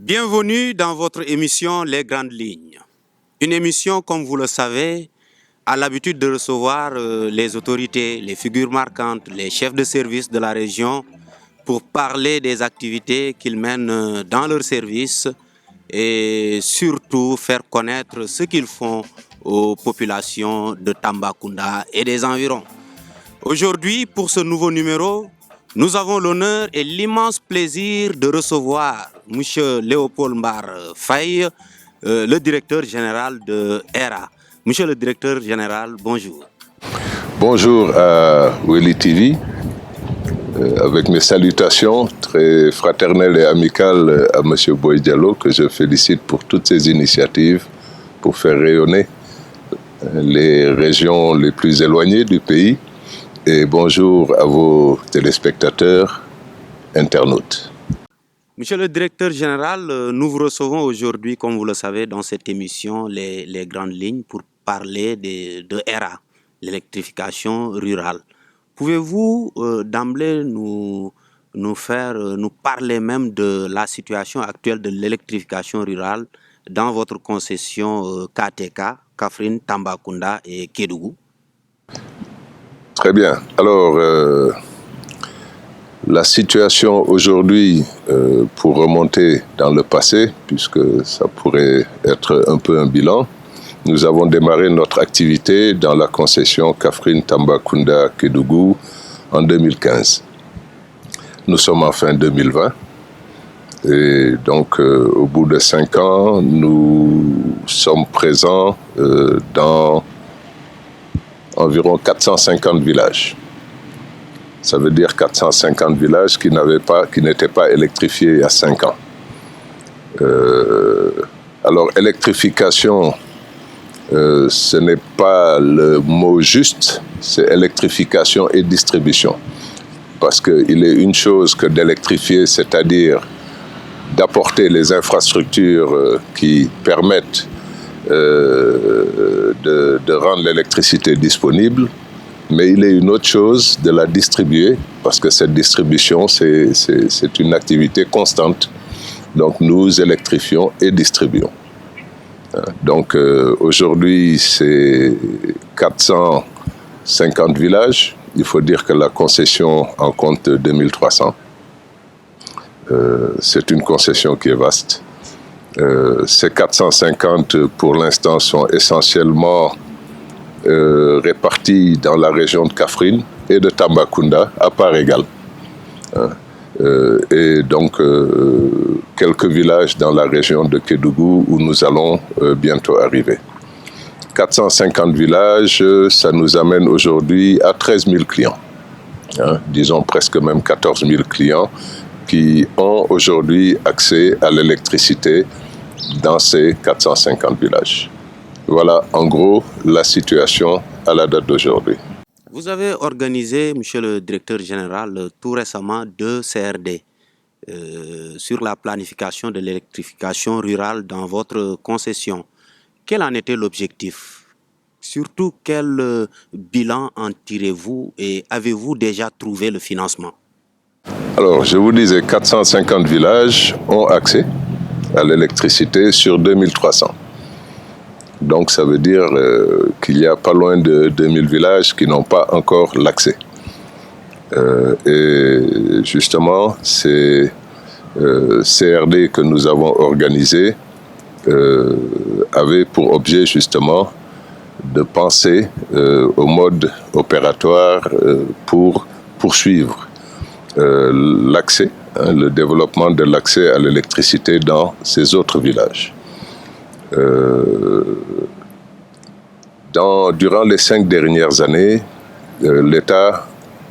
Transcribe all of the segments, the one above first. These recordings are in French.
Bienvenue dans votre émission Les Grandes Lignes. Une émission, comme vous le savez, a l'habitude de recevoir les autorités, les figures marquantes, les chefs de service de la région pour parler des activités qu'ils mènent dans leur service et surtout faire connaître ce qu'ils font aux populations de Tambacounda et des environs. Aujourd'hui, pour ce nouveau numéro, nous avons l'honneur et l'immense plaisir de recevoir M. Léopold Mbar Faye, le directeur général de ERA. Monsieur le directeur général, bonjour. Bonjour à Weli TV, avec mes salutations très fraternelles et amicales à M. Boy Diallo, que je félicite pour toutes ses initiatives pour faire rayonner les régions les plus éloignées du pays. Et bonjour à vos téléspectateurs, internautes. Monsieur le directeur général, nous vous recevons aujourd'hui, comme vous le savez, dans cette émission, les grandes lignes, pour parler de ERA, l'électrification rurale. Pouvez-vous d'emblée nous parler même de la situation actuelle de l'électrification rurale dans votre concession KTK, Kaffrine, Tambacounda et Kédougou? Très bien. Alors, la situation aujourd'hui, pour remonter dans le passé, puisque ça pourrait être un peu un bilan, nous avons démarré notre activité dans la concession Kaffrine, Tambacounda, Kédougou en 2015. Nous sommes en fin 2020 et donc au bout de 5 ans, nous sommes présents dans environ 450 villages. Ça veut dire 450 villages qui n'étaient pas électrifiés il y a 5 ans. Alors, électrification, ce n'est pas le mot juste, c'est électrification et distribution. Parce qu'il est une chose que d'électrifier, c'est-à-dire d'apporter les infrastructures qui permettent de rendre l'électricité disponible, mais il est une autre chose de la distribuer, parce que cette distribution, c'est une activité constante. Donc nous électrifions et distribuons. Donc aujourd'hui, c'est 450 villages. Il faut dire que la concession en compte 2300. C'est une concession qui est vaste. Ces 450, pour l'instant, sont essentiellement répartis dans la région de Kaffrine et de Tambacounda, à part égale. Et donc, quelques villages dans la région de Kédougou où nous allons bientôt arriver. 450 villages, ça nous amène aujourd'hui à 13 000 clients. Disons presque même 14 000 clients qui ont aujourd'hui accès à l'électricité dans ces 450 villages. Voilà en gros la situation à la date d'aujourd'hui. Vous avez organisé, monsieur le directeur général, tout récemment 2 CRD sur la planification de l'électrification rurale dans votre concession. Quel en était l'objectif? Surtout, quel bilan en tirez-vous et avez-vous déjà trouvé le financement? Alors, je vous disais, 450 villages ont accès à l'électricité sur 2300. Donc, ça veut dire qu'il y a pas loin de 2000 villages qui n'ont pas encore l'accès. Et justement, ces CRD que nous avons organisés avaient pour objet justement de penser au mode opératoire pour poursuivre l'accès, le développement de l'accès à l'électricité dans ces autres villages. Durant les 5 dernières années, l'État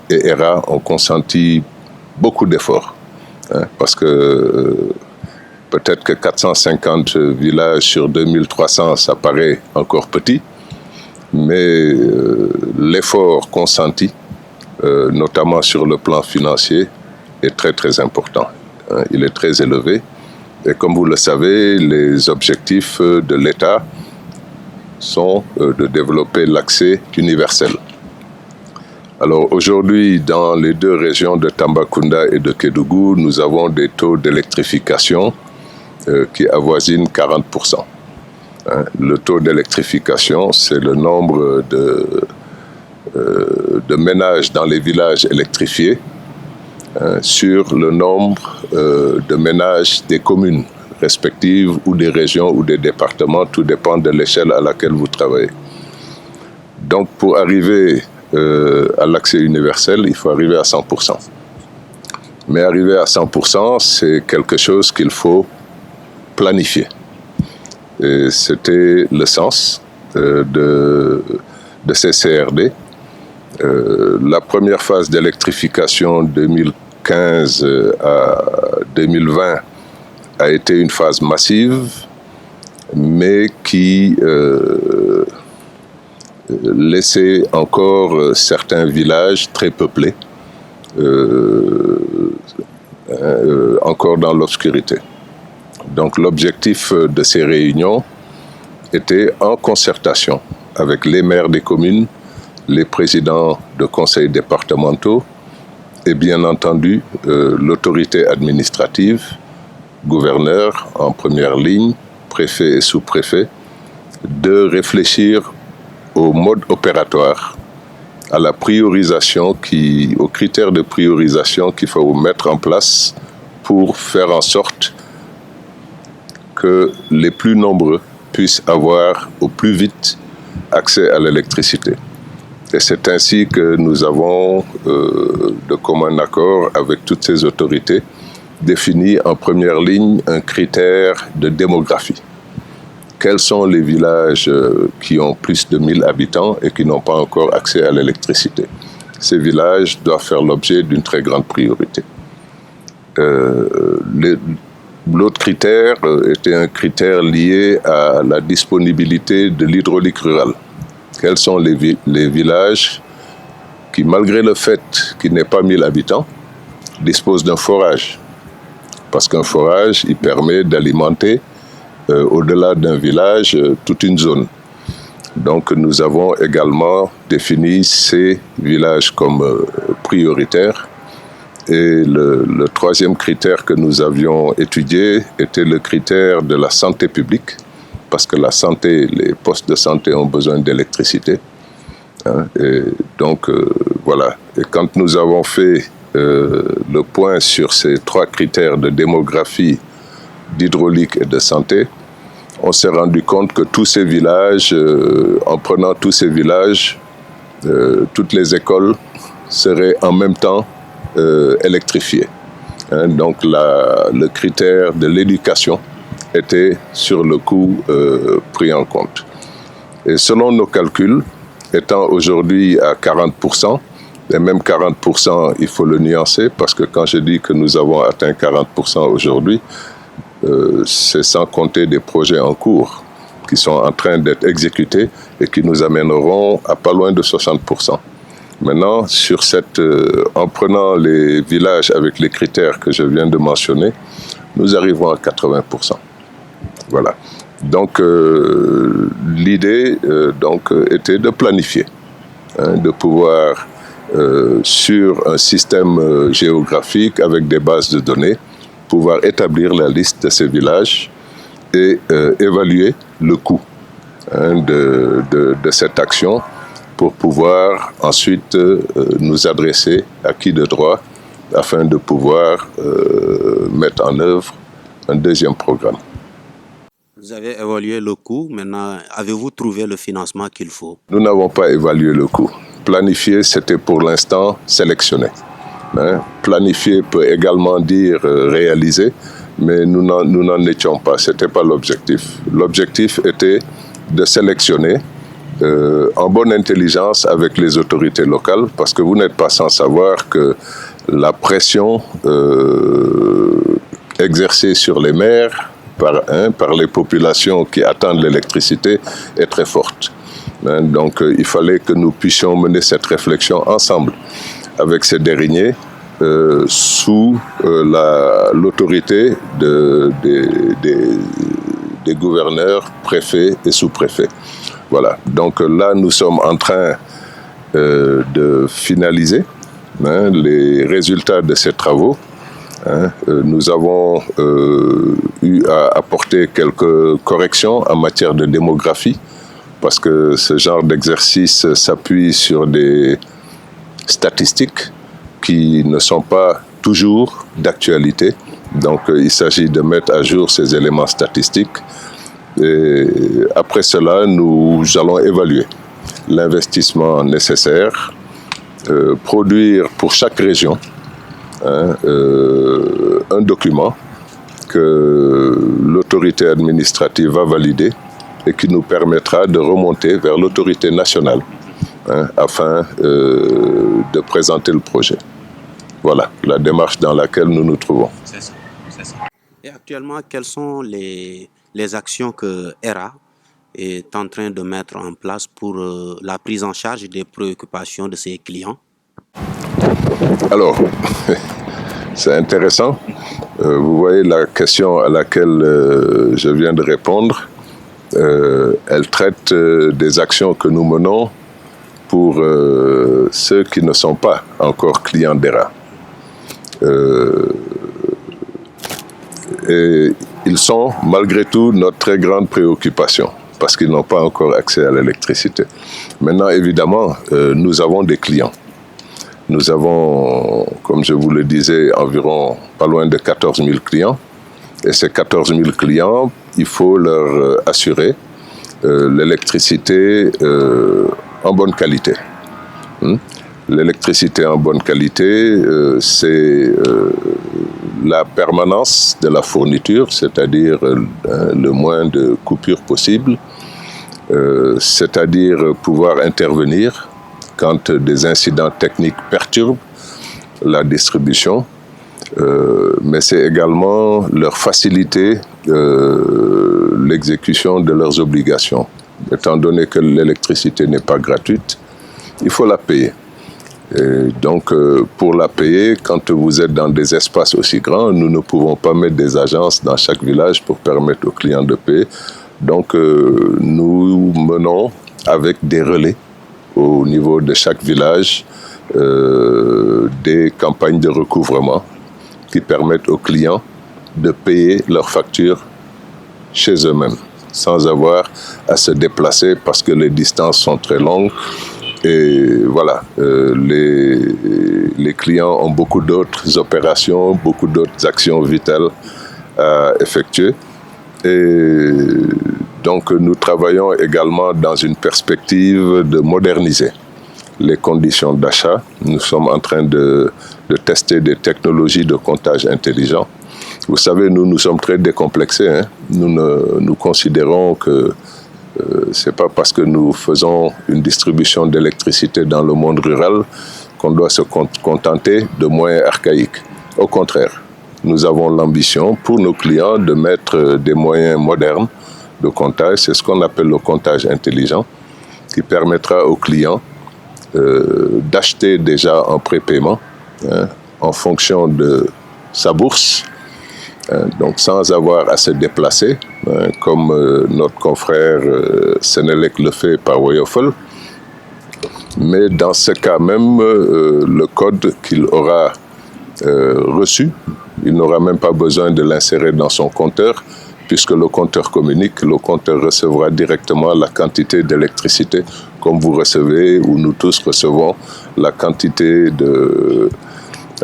et ERA ont consenti beaucoup d'efforts, parce que peut-être que 450 villages sur 2300, ça paraît encore petit, mais l'effort consenti, notamment sur le plan financier, est très très important. Il est très élevé. Et comme vous le savez, les objectifs de l'État sont de développer l'accès universel. Alors aujourd'hui, dans les 2 régions de Tambacounda et de Kédougou, nous avons des taux d'électrification qui avoisinent 40%. Le taux d'électrification, c'est le nombre de ménages dans les villages électrifiés sur le nombre de ménages des communes respectives ou des régions ou des départements, tout dépend de l'échelle à laquelle vous travaillez. Donc pour arriver à l'accès universel, il faut arriver à 100%. Mais arriver à 100%, c'est quelque chose qu'il faut planifier. Et c'était le sens de ces CRD. La première phase d'électrification 2015 à 2020 a été une phase massive, mais qui laissait encore certains villages très peuplés, encore dans l'obscurité. Donc l'objectif de ces réunions était, en concertation avec les maires des communes, les présidents de conseils départementaux et bien entendu l'autorité administrative, gouverneur en première ligne, préfet et sous-préfet, de réfléchir au mode opératoire, à la priorisation, aux critères de priorisation qu'il faut mettre en place pour faire en sorte que les plus nombreux puissent avoir au plus vite accès à l'électricité. Et c'est ainsi que nous avons, de commun accord avec toutes ces autorités, défini en première ligne un critère de démographie. Quels sont les villages qui ont plus de 1000 habitants et qui n'ont pas encore accès à l'électricité? Ces villages doivent faire l'objet d'une très grande priorité. L'autre critère était un critère lié à la disponibilité de l'hydraulique rurale. Quels sont les villages qui, malgré le fait qu'ils n'aient pas 1000 habitants, disposent d'un forage? Parce qu'un forage, il permet d'alimenter, au-delà d'un village, toute une zone. Donc nous avons également défini ces villages comme prioritaires. Et le troisième critère que nous avions étudié était le critère de la santé publique, parce que la santé, les postes de santé ont besoin d'électricité. Et donc, voilà. Et quand nous avons fait le point sur ces 3 critères de démographie, d'hydraulique et de santé, on s'est rendu compte que tous ces villages, en prenant tous ces villages, toutes les écoles seraient en même temps électrifiées. Donc le critère de l'éducation était sur le coup pris en compte. Et selon nos calculs, étant aujourd'hui à 40%, et même 40%, il faut le nuancer, parce que quand je dis que nous avons atteint 40% aujourd'hui, c'est sans compter des projets en cours qui sont en train d'être exécutés et qui nous amèneront à pas loin de 60%. Maintenant, en prenant les villages avec les critères que je viens de mentionner, nous arrivons à 80%. Voilà. Donc, l'idée était de planifier, de pouvoir, sur un système géographique avec des bases de données, pouvoir établir la liste de ces villages et évaluer le coût de cette action pour pouvoir ensuite nous adresser à qui de droit afin de pouvoir mettre en œuvre un deuxième programme. Vous avez évalué le coût. Maintenant, avez-vous trouvé le financement qu'il faut? Nous n'avons pas évalué le coût. Planifier, c'était pour l'instant sélectionner. Planifier peut également dire réaliser, mais nous n'en étions pas. Ce n'était pas l'objectif. L'objectif était de sélectionner en bonne intelligence avec les autorités locales, parce que vous n'êtes pas sans savoir que la pression exercée sur les maires par les populations qui attendent l'électricité est très forte. Donc il fallait que nous puissions mener cette réflexion ensemble avec ces derniers sous l'autorité des gouverneurs, préfets et sous-préfets. Voilà. Donc là, nous sommes en train de finaliser les résultats de ces travaux. Nous avons eu à apporter quelques corrections en matière de démographie, parce que ce genre d'exercice s'appuie sur des statistiques qui ne sont pas toujours d'actualité. Donc il s'agit de mettre à jour ces éléments statistiques. Et après cela, nous allons évaluer l'investissement nécessaire, produire pour chaque région un document que l'autorité administrative va valider et qui nous permettra de remonter vers l'autorité nationale afin de présenter le projet. Voilà la démarche dans laquelle nous nous trouvons. C'est ça. Et actuellement, quelles sont les actions que ERA est en train de mettre en place pour la prise en charge des préoccupations de ses clients? Alors, c'est intéressant. Vous voyez la question à laquelle je viens de répondre. Elle traite des actions que nous menons pour ceux qui ne sont pas encore clients d'ERA. Et ils sont malgré tout notre très grande préoccupation, parce qu'ils n'ont pas encore accès à l'électricité. Maintenant, évidemment, nous avons des clients. Nous avons, comme je vous le disais, environ pas loin de 14 000 clients. Et ces 14 000 clients, il faut leur assurer l'électricité en bonne qualité. L'électricité en bonne qualité, c'est la permanence de la fourniture, c'est-à-dire le moins de coupures possible, c'est-à-dire pouvoir intervenir quand des incidents techniques perturbent la distribution, mais c'est également leur faciliter l'exécution de leurs obligations. Étant donné que l'électricité n'est pas gratuite, il faut la payer. Et donc, pour la payer, quand vous êtes dans des espaces aussi grands, nous ne pouvons pas mettre des agences dans chaque village pour permettre aux clients de payer. Donc, nous menons avec des relais au niveau de chaque village des campagnes de recouvrement qui permettent aux clients de payer leurs factures chez eux-mêmes, sans avoir à se déplacer parce que les distances sont très longues. Et voilà, les clients ont beaucoup d'autres opérations, beaucoup d'autres actions vitales à effectuer. Et donc nous travaillons également dans une perspective de moderniser les conditions d'achat. Nous sommes en train de tester des technologies de comptage intelligent. Vous savez, nous sommes très décomplexés. Nous considérons que c'est pas parce que nous faisons une distribution d'électricité dans le monde rural qu'on doit se contenter de moyens archaïques. Au contraire, nous avons l'ambition pour nos clients de mettre des moyens modernes de comptage. C'est ce qu'on appelle le comptage intelligent, qui permettra aux clients d'acheter déjà en prépaiement en fonction de sa bourse, donc sans avoir à se déplacer, comme notre confrère Sénélec le fait par Woyofol. Mais dans ce cas même, le code qu'il aura reçu, il n'aura même pas besoin de l'insérer dans son compteur, puisque le compteur communique, le compteur recevra directement la quantité d'électricité, comme vous recevez, ou nous tous recevons la quantité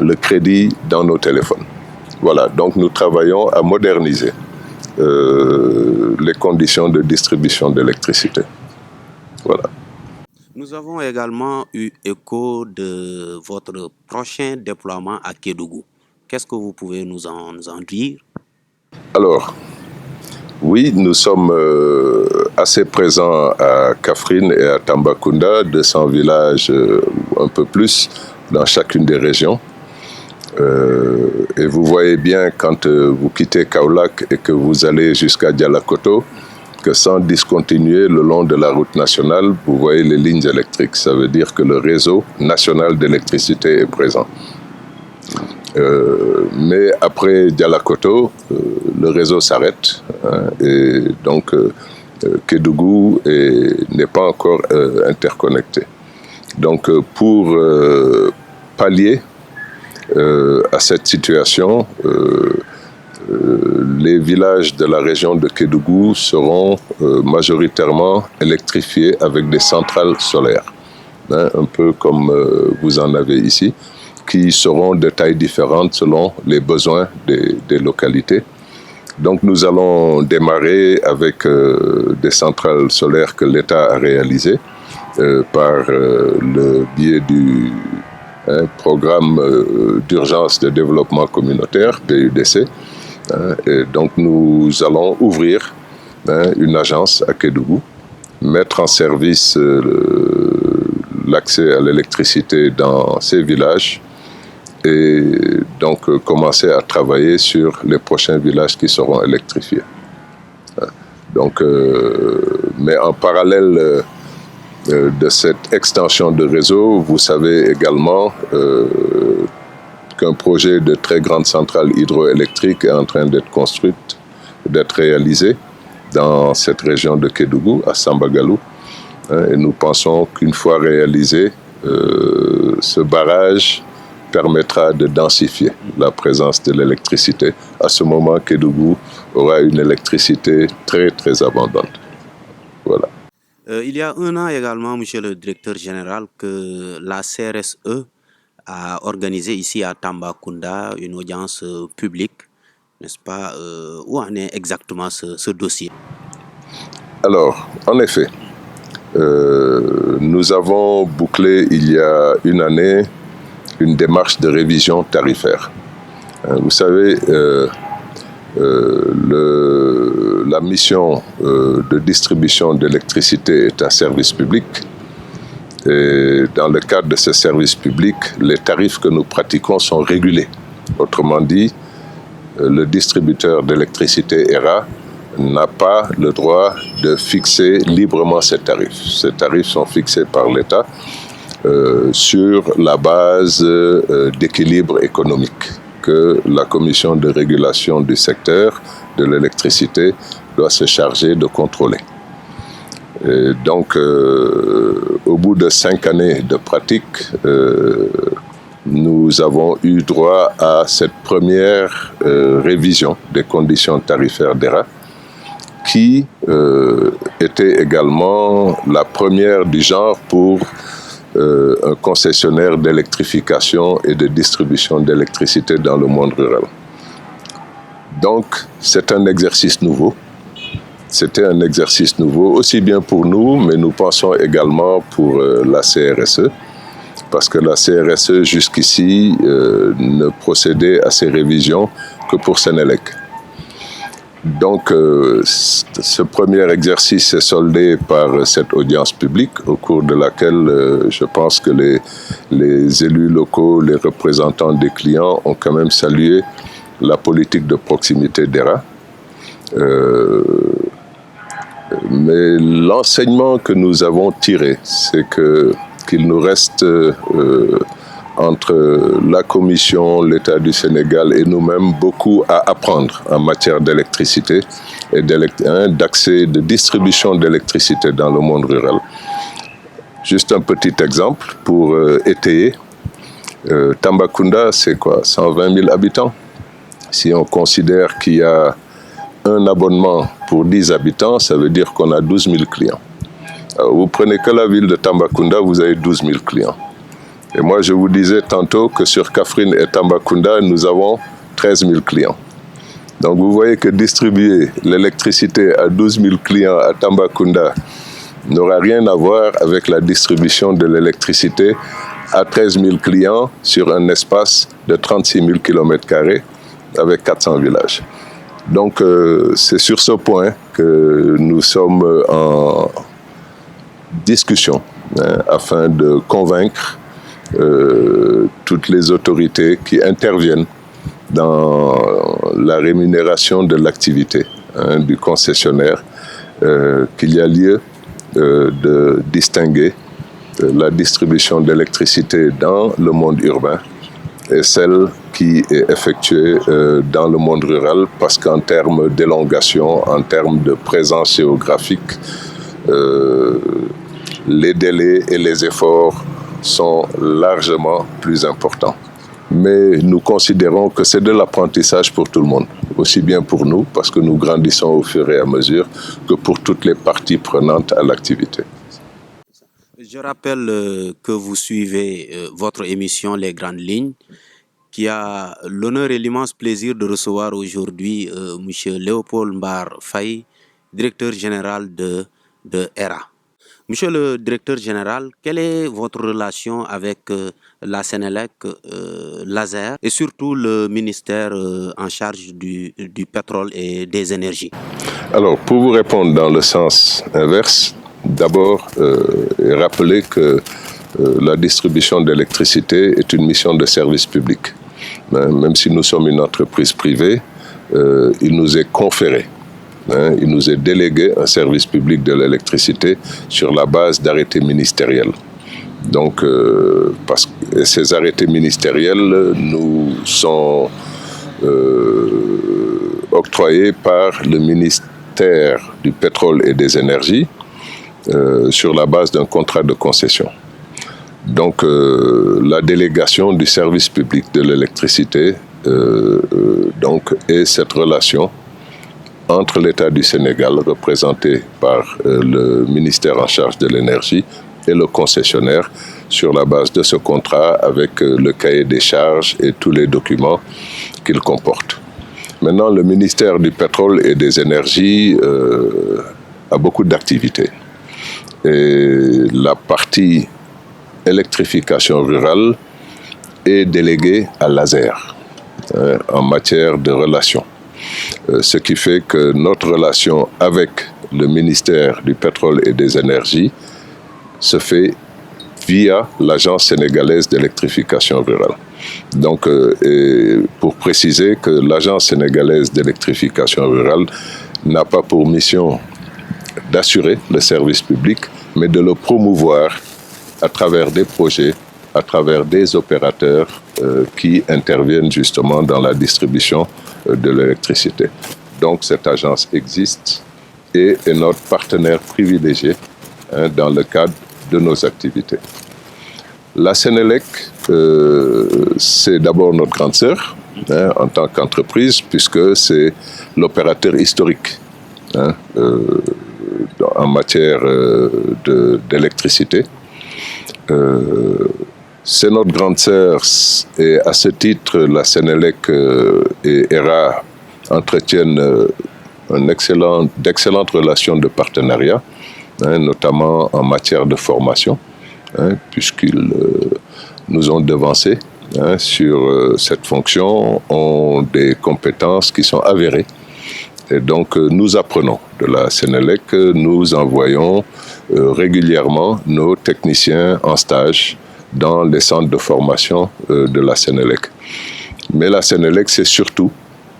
le crédit dans nos téléphones. Voilà, donc nous travaillons à moderniser les conditions de distribution d'électricité. Voilà. Nous avons également eu écho de votre prochain déploiement à Kédougou. Qu'est-ce que vous pouvez nous en dire? Alors, oui, nous sommes assez présents à Kaffrine et à Tambacounda, 200 villages, un peu plus, dans chacune des régions. Et vous voyez bien quand vous quittez Kaolack et que vous allez jusqu'à Dialakoto, que sans discontinuer le long de la route nationale, vous voyez les lignes électriques. Ça veut dire que le réseau national d'électricité est présent. Mais après Dialakoto, le réseau s'arrête. Et donc, Kédougou n'est pas encore interconnecté. Donc, pour pallier à cette situation, les villages de la région de Kédougou seront majoritairement électrifiés avec des centrales solaires, un peu comme vous en avez ici, qui seront de tailles différentes selon les besoins des localités. Donc nous allons démarrer avec des centrales solaires que l'État a réalisées par le biais du programme d'urgence de développement communautaire, PUDC. Et donc nous allons ouvrir une agence à Kédougou, mettre en service l'accès à l'électricité dans ces villages et donc commencer à travailler sur les prochains villages qui seront électrifiés. Donc, mais en parallèle de cette extension de réseau, vous savez également qu'un projet de très grande centrale hydroélectrique est en train d'être construite, d'être réalisé dans cette région de Kédougou, à Sambagalou. Et nous pensons qu'une fois réalisé, ce barrage permettra de densifier la présence de l'électricité. À ce moment, Kédougou aura une électricité très, très abondante. Voilà. Il y a un an également, monsieur le directeur général, que la CRSE a organisé ici à Tambacounda une audience publique, n'est-ce pas? Où en est exactement ce dossier? Alors, en effet, nous avons bouclé il y a une année une démarche de révision tarifaire. Vous savez, la mission de distribution d'électricité est un service public. Et dans le cadre de ce service public, les tarifs que nous pratiquons sont régulés. Autrement dit, le distributeur d'électricité ERA n'a pas le droit de fixer librement ces tarifs. Ces tarifs sont fixés par l'État sur la base d'équilibre économique que la commission de régulation du secteur de l'électricité doit se charger de contrôler. Et donc, au bout de 5 années de pratique, nous avons eu droit à cette première révision des conditions tarifaires d'ERA, qui était également la première du genre pour un concessionnaire d'électrification et de distribution d'électricité dans le monde rural. Donc, c'est un exercice nouveau. C'était un exercice nouveau, aussi bien pour nous, mais nous pensons également pour la CRSE, parce que la CRSE, jusqu'ici, ne procédait à ces révisions que pour Sénélec. Donc, ce premier exercice s'est soldé par cette audience publique, au cours de laquelle je pense que les élus locaux, les représentants des clients ont quand même salué la politique de proximité d'ERA. Mais l'enseignement que nous avons tiré, c'est qu'il nous reste entre la Commission, l'État du Sénégal et nous-mêmes beaucoup à apprendre en matière d'électricité et d'accès, de distribution d'électricité dans le monde rural. Juste un petit exemple pour étayer. Tambacounda, c'est quoi? 120 000 habitants. Si on considère qu'il y a un abonnement pour 10 habitants, ça veut dire qu'on a 12 000 clients. Alors, vous prenez que la ville de Tambacounda, vous avez 12 000 clients. Et moi, je vous disais tantôt que sur Kaffrine et Tambacounda, nous avons 13 000 clients. Donc vous voyez que distribuer l'électricité à 12 000 clients à Tambacounda n'aura rien à voir avec la distribution de l'électricité à 13 000 clients sur un espace de 36 000 km² avec 400 villages. Donc c'est sur ce point que nous sommes en discussion afin de convaincre toutes les autorités qui interviennent dans la rémunération de l'activité du concessionnaire qu'il y a lieu de distinguer la distribution d'électricité dans le monde urbain et celle qui est effectuée dans le monde rural, parce qu'en termes d'élongation, en termes de présence géographique, les délais et les efforts sont largement plus importants. Mais nous considérons que c'est de l'apprentissage pour tout le monde, aussi bien pour nous, parce que nous grandissons au fur et à mesure, que pour toutes les parties prenantes à l'activité. Je rappelle que vous suivez votre émission Les Grandes Lignes, qui a l'honneur et l'immense plaisir de recevoir aujourd'hui M. Léopold Mbar Faye, directeur général de ERA. Monsieur le directeur général, quelle est votre relation avec la Sénélec, l'ASER et surtout le ministère en charge du pétrole et des énergies? Alors, pour vous répondre dans le sens inverse, d'abord, rappeler que la distribution d'électricité est une mission de service public. Même si nous sommes une entreprise privée, il nous est conféré. Il nous est délégué un service public de l'électricité sur la base d'arrêtés ministériels. Donc, parce que ces arrêtés ministériels nous sont octroyés par le ministère du pétrole et des énergies sur la base d'un contrat de concession. Donc, la délégation du service public de l'électricité est cette relation entre l'État du Sénégal, représenté par le ministère en charge de l'énergie, et le concessionnaire, sur la base de ce contrat, avec le cahier des charges et tous les documents qu'il comporte. Maintenant, le ministère du pétrole et des énergies a beaucoup d'activités. Et la partie électrification rurale est déléguée à l'ASER en matière de relations. Ce qui fait que notre relation avec le ministère du pétrole et des énergies se fait via l'Agence sénégalaise d'électrification rurale. Donc, pour préciser que l'Agence sénégalaise d'électrification rurale n'a pas pour mission d'assurer le service public, mais de le promouvoir à travers des projets, à travers des opérateurs qui interviennent justement dans la distribution de l'électricité. Donc cette agence existe et est notre partenaire privilégié dans le cadre de nos activités. La Sénélec, c'est d'abord notre grande sœur en tant qu'entreprise, puisque c'est l'opérateur historique en matière d'électricité. C'est notre grande sœur et à ce titre, la Sénélec et ERA entretiennent d'excellentes relations de partenariat, notamment en matière de formation, puisqu'ils nous ont devancés sur cette fonction, ont des compétences qui sont avérées. Et donc, nous apprenons de la Sénélec, nous envoyons régulièrement nos techniciens en stage dans les centres de formation de la Sénélec. Mais la Sénélec, c'est surtout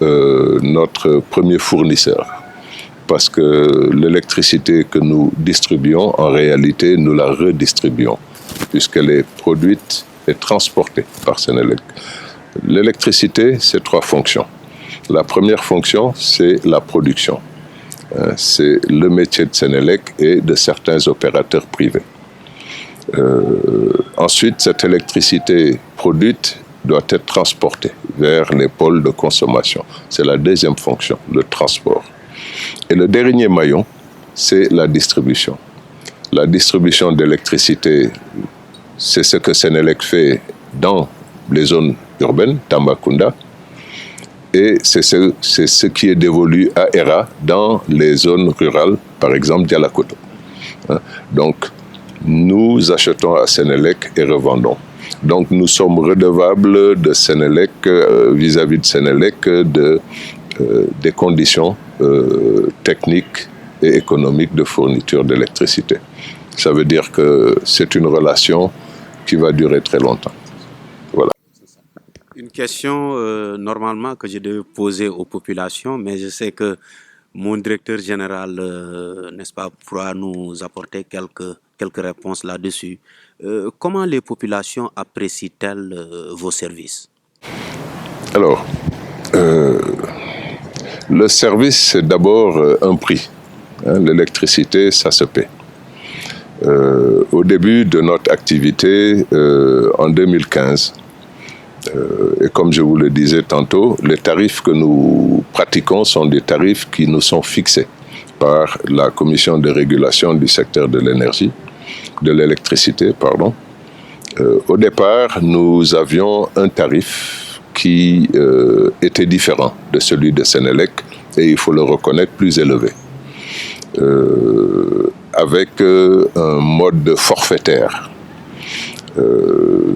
notre premier fournisseur, parce que l'électricité que nous distribuons, en réalité, nous la redistribuons, puisqu'elle est produite et transportée par Sénélec. L'électricité, c'est 3 fonctions. La première fonction, c'est la production. C'est le métier de Sénélec et de certains opérateurs privés. Ensuite, cette électricité produite doit être transportée vers les pôles de consommation. C'est la deuxième fonction, le transport. Et le dernier maillon, c'est la distribution. La distribution d'électricité, c'est ce que Sénélec fait dans les zones urbaines, Tambacounda, Et c'est ce qui est dévolu à ERA dans les zones rurales, par exemple Dialakoto. Donc, nous achetons à Sénélec et revendons. Donc, nous sommes redevables de Sénélec, vis-à-vis de Sénélec, des conditions techniques et économiques de fourniture d'électricité. Ça veut dire que c'est une relation qui va durer très longtemps. Voilà. Une question normalement que je devais poser aux populations, mais je sais que mon directeur général, n'est-ce pas, pourra nous apporter quelques réponses là-dessus. Comment les populations apprécient-elles vos services? Alors, le service, c'est d'abord un prix. L'électricité, ça se paie. Au début de notre activité, en 2015, et comme je vous le disais tantôt, les tarifs que nous pratiquons sont des tarifs qui nous sont fixés par la Commission de régulation du secteur de l'énergie, de l'électricité, pardon. Au départ, nous avions un tarif qui était différent de celui de Sénélec et il faut le reconnaître, plus élevé. Avec un mode forfaitaire.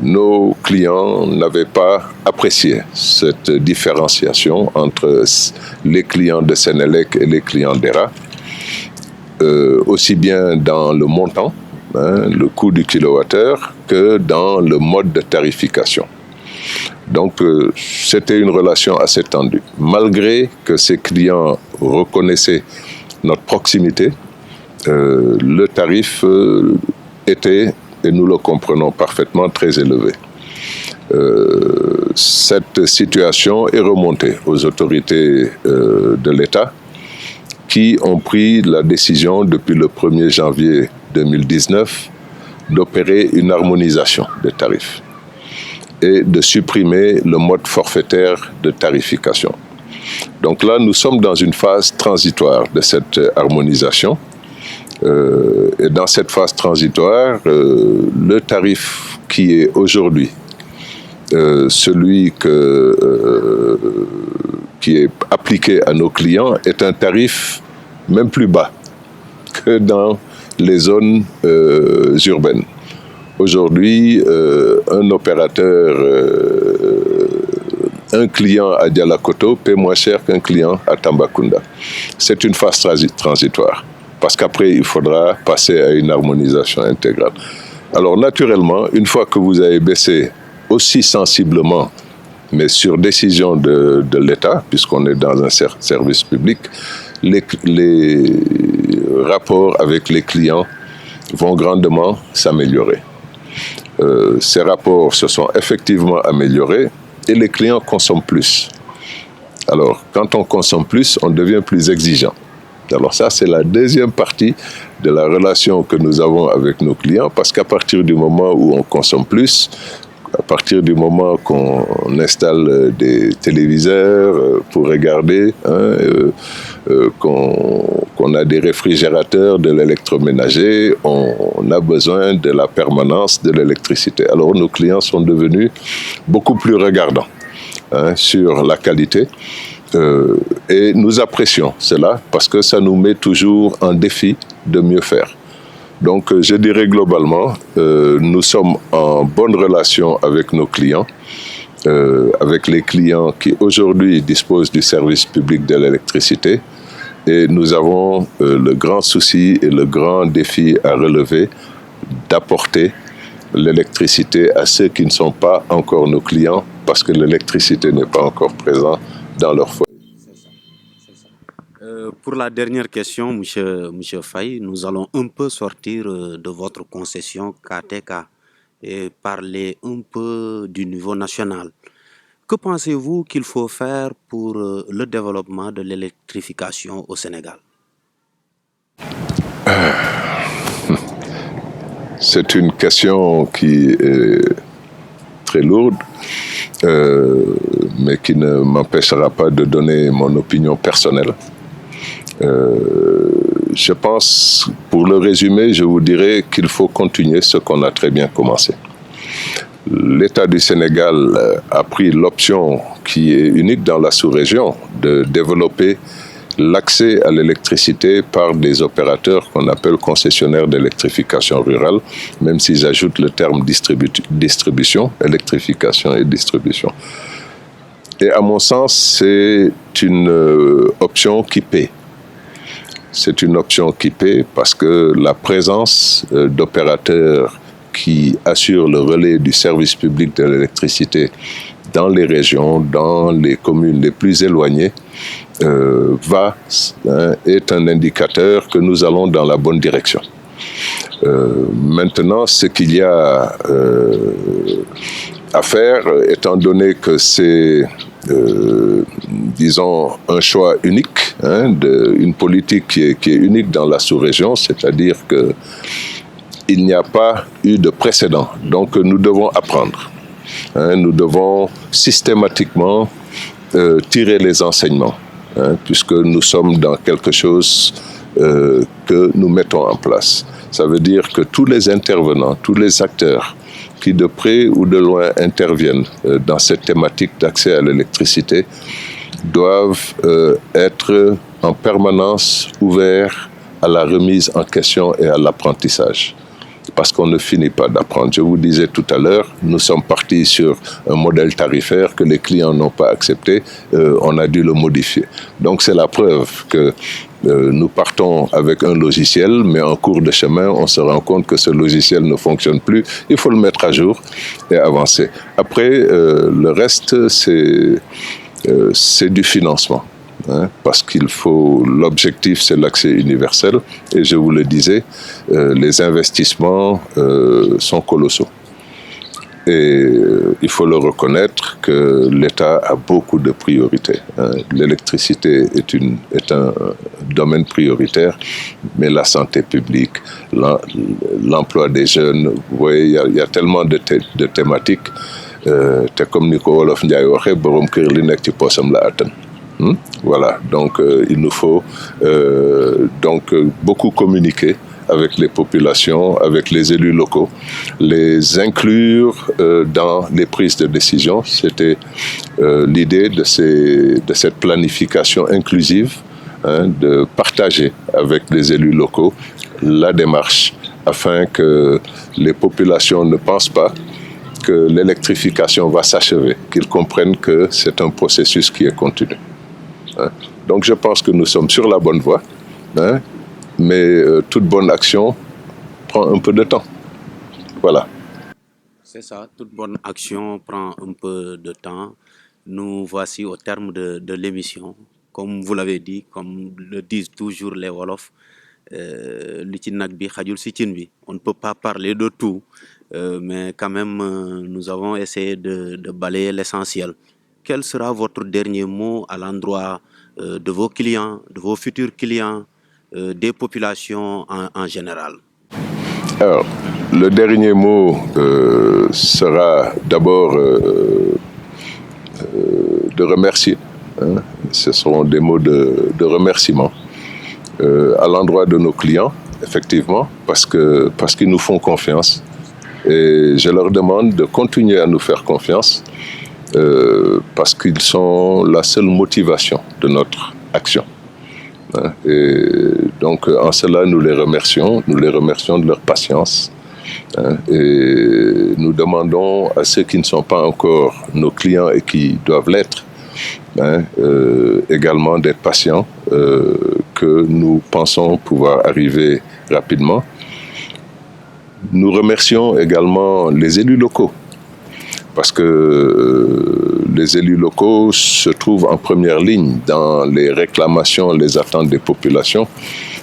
Nos clients n'avaient pas apprécié cette différenciation entre les clients de Sénélec et les clients d'ERA, aussi bien dans le montant, le coût du kilowattheure, que dans le mode de tarification. Donc, c'était une relation assez tendue. Malgré que ces clients reconnaissaient notre proximité, le tarif était, et nous le comprenons parfaitement, très élevé. Cette situation est remontée aux autorités de l'État qui ont pris la décision depuis le 1er janvier 2019 d'opérer une harmonisation des tarifs et de supprimer le mode forfaitaire de tarification. Donc là, nous sommes dans une phase transitoire de cette harmonisation. Et dans cette phase transitoire, le tarif qui est aujourd'hui celui qui est appliqué à nos clients est un tarif même plus bas que dans les zones urbaines. Aujourd'hui, un opérateur, un client à Dialakoto paie moins cher qu'un client à Tambacounda. C'est une phase transitoire. Parce qu'après, il faudra passer à une harmonisation intégrale. Alors, naturellement, une fois que vous avez baissé aussi sensiblement, mais sur décision de l'État, puisqu'on est dans un service public, les rapports avec les clients vont grandement s'améliorer. Ces rapports se sont effectivement améliorés et les clients consomment plus. Alors, quand on consomme plus, on devient plus exigeant. Alors ça, c'est la deuxième partie de la relation que nous avons avec nos clients, parce qu'à partir du moment où on consomme plus, à partir du moment qu'on installe des téléviseurs pour regarder, qu'on a des réfrigérateurs, de l'électroménager, on a besoin de la permanence de l'électricité. Alors nos clients sont devenus beaucoup plus regardants sur la qualité. Et nous apprécions cela parce que ça nous met toujours en défi de mieux faire. Donc, je dirais globalement, nous sommes en bonne relation avec nos clients, avec les clients qui aujourd'hui disposent du service public de l'électricité. Et nous avons le grand souci et le grand défi à relever d'apporter l'électricité à ceux qui ne sont pas encore nos clients parce que l'électricité n'est pas encore présente dans leur foyer. Pour la dernière question, monsieur Faye, nous allons un peu sortir de votre concession KTK et parler un peu du niveau national. Que pensez-vous qu'il faut faire pour le développement de l'électrification au Sénégal? C'est une question qui est très lourde, mais qui ne m'empêchera pas de donner mon opinion personnelle. Je pense, pour le résumer, je vous dirais qu'il faut continuer ce qu'on a très bien commencé. l'État du Sénégal a pris l'option qui est unique dans la sous-région de développer l'accès à l'électricité par des opérateurs qu'on appelle concessionnaires d'électrification rurale, même s'ils ajoutent le terme distribution, électrification et distribution. Et à mon sens, c'est une option qui paie. C'est une option qui paie parce que la présence d'opérateurs qui assurent le relais du service public de l'électricité dans les régions, dans les communes les plus éloignées, est un indicateur que nous allons dans la bonne direction. Maintenant, ce qu'il y a à faire, étant donné que c'est, disons, un choix unique, une politique qui est unique dans la sous-région, c'est-à-dire qu'il n'y a pas eu de précédent. Donc, nous devons apprendre. Nous devons systématiquement tirer les enseignements, puisque nous sommes dans quelque chose que nous mettons en place. Ça veut dire que tous les intervenants, tous les acteurs qui de près ou de loin interviennent dans cette thématique d'accès à l'électricité doivent être en permanence ouverts à la remise en question et à l'apprentissage. Parce qu'on ne finit pas d'apprendre. Je vous disais tout à l'heure, nous sommes partis sur un modèle tarifaire que les clients n'ont pas accepté, on a dû le modifier. Donc c'est la preuve que nous partons avec un logiciel, mais en cours de chemin, on se rend compte que ce logiciel ne fonctionne plus. Il faut le mettre à jour et avancer. Après, le reste, c'est du financement. Parce qu'il faut, l'objectif c'est l'accès universel et je vous le disais, les investissements sont colossaux et il faut le reconnaître que l'État a beaucoup de priorités. L'électricité est un domaine prioritaire, mais la santé publique, l'emploi des jeunes, vous voyez, il y a tellement de thématiques. Comme Nico Wolof Ndiaye waxee borom kër li nekk ci poosam la attan. Voilà, donc il nous faut beaucoup communiquer avec les populations, avec les élus locaux, les inclure dans les prises de décision. C'était l'idée de cette planification inclusive, de partager avec les élus locaux la démarche afin que les populations ne pensent pas que l'électrification va s'achever, qu'ils comprennent que c'est un processus qui est continu. Donc je pense que nous sommes sur la bonne voie, mais toute bonne action prend un peu de temps. Voilà. C'est ça, toute bonne action prend un peu de temps. Nous voici au terme de l'émission. Comme vous l'avez dit, comme le disent toujours les Wolofs, on ne peut pas parler de tout, mais quand même nous avons essayé de balayer l'essentiel. Quel sera votre dernier mot à l'endroit de vos clients, de vos futurs clients, des populations en général? Alors, le dernier mot sera d'abord de remercier. Ce seront des mots de remerciement à l'endroit de nos clients, effectivement, parce qu'ils nous font confiance. Et je leur demande de continuer à nous faire confiance. Parce qu'ils sont la seule motivation de notre action. Et donc, en cela, nous les remercions de leur patience. Et nous demandons à ceux qui ne sont pas encore nos clients et qui doivent l'être, également d'être patients, que nous pensons pouvoir arriver rapidement. Nous remercions également les élus locaux, parce que les élus locaux se trouvent en première ligne dans les réclamations, les attentes des populations.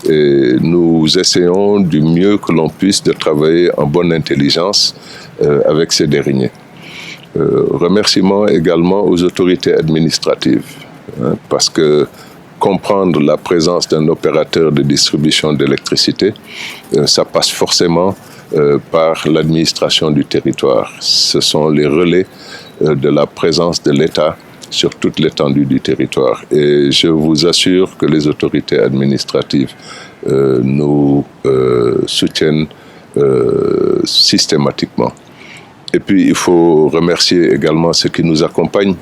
Et nous essayons du mieux que l'on puisse de travailler en bonne intelligence avec ces derniers. Remerciements également aux autorités administratives, parce que comprendre la présence d'un opérateur de distribution d'électricité, ça passe forcément par l'administration du territoire. Ce sont les relais de la présence de l'État sur toute l'étendue du territoire. Et je vous assure que les autorités administratives nous soutiennent systématiquement. Et puis, il faut remercier également ceux qui nous accompagnent,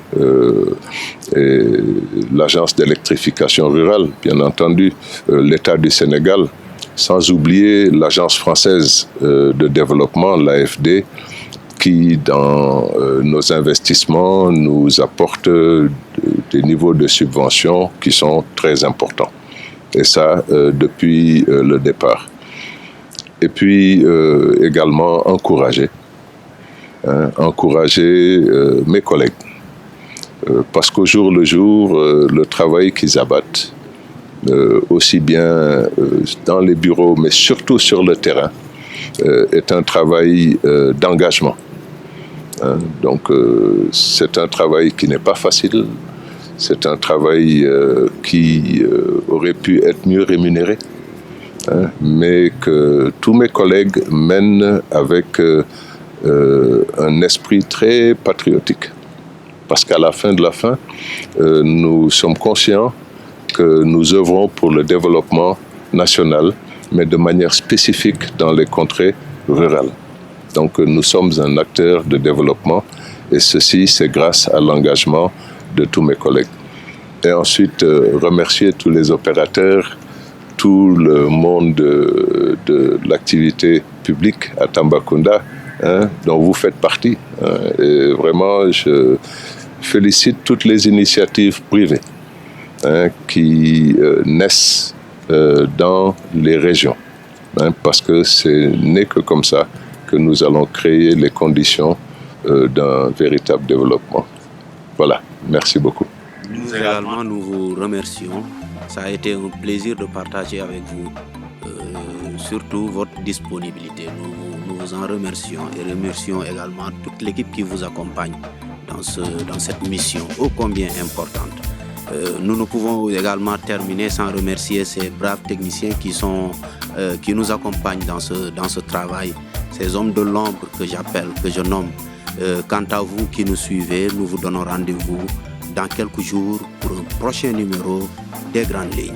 l'Agence d'électrification rurale, bien entendu, l'État du Sénégal, sans oublier l'Agence française de développement, l'AFD, qui, dans nos investissements, nous apporte des niveaux de subvention qui sont très importants. Et ça, depuis le départ. Et puis, également, encourager mes collègues. Parce qu'au jour le jour, le travail qu'ils abattent, aussi bien dans les bureaux, mais surtout sur le terrain, est un travail d'engagement. Donc, c'est un travail qui n'est pas facile. C'est un travail qui aurait pu être mieux rémunéré, mais que tous mes collègues mènent avec un esprit très patriotique. Parce qu'à la fin de la fin, nous sommes conscients que nous œuvrons pour le développement national, mais de manière spécifique dans les contrées rurales. Donc nous sommes un acteur de développement et ceci, c'est grâce à l'engagement de tous mes collègues. Et ensuite, remercier tous les opérateurs, tout le monde de l'activité publique à Tambacounda, dont vous faites partie. Et vraiment, je félicite toutes les initiatives privées qui naissent dans les régions, parce que ce n'est que comme ça que nous allons créer les conditions d'un véritable développement. Voilà, merci beaucoup. Nous également, nous vous remercions. Ça a été un plaisir de partager avec vous, surtout votre disponibilité. Nous vous en remercions et remercions également toute l'équipe qui vous accompagne dans cette mission ô combien importante. Nous ne pouvons également terminer sans remercier ces braves techniciens qui nous accompagnent dans ce travail, ces hommes de l'ombre que j'appelle, que je nomme. Quant à vous qui nous suivez, nous vous donnons rendez-vous dans quelques jours pour un prochain numéro des Grandes Lignes.